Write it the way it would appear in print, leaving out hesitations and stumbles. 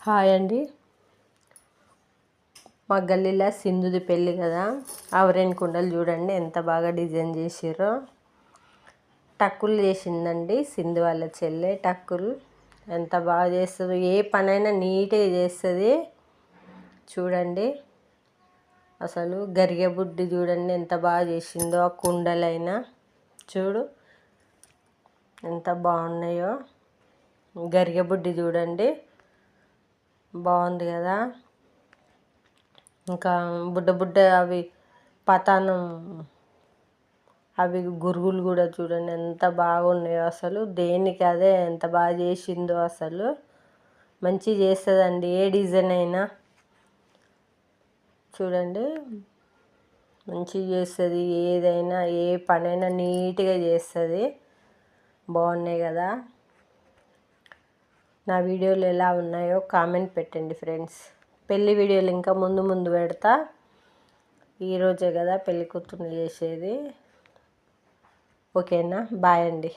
Hi అండి. మా గల్లీలో సింధుది పెళ్ళి కదా, ఆవరేన్ కుండలు చూడండి ఎంత బాగా డిజైన్ చేసిర్రో. టక్కులు చేసిందండి సింధు వాళ్ళ చెల్లె. టక్కులు ఎంత బాగా చేస్తుందో, ఏ పనైనా నీట్గా చేస్తుంది చూడండి. అసలు గరిగె బుడ్డి చూడండి ఎంత బాగా చేసిందో. ఆ కుండలైనా చూడు ఎంత బాగున్నాయో. గరిగె బుడ్డి చూడండి బాగుంది కదా. ఇంకా బుడ్డ అవి పతానం అవి గురుగులు కూడా చూడండి ఎంత బాగున్నాయో. అసలు దేనికి అదే ఎంత బాగా చేసిందో. అసలు మంచిగా చేస్తుందండి ఏ డిజైన్ అయినా చూడండి. మంచిగా చేస్తుంది ఏదైనా, ఏ పనైనా నీట్గా చేస్తుంది. బాగున్నాయి కదా. నా వీడియోలు ఎలా ఉన్నాయో కామెంట్ పెట్టండి ఫ్రెండ్స్. పెళ్ళి వీడియోలు ఇంకా ముందు పెడతా. ఈరోజే కదా పెళ్ళి కూతుర్ని చేసేది. ఓకేనా, బాయ్ అండి.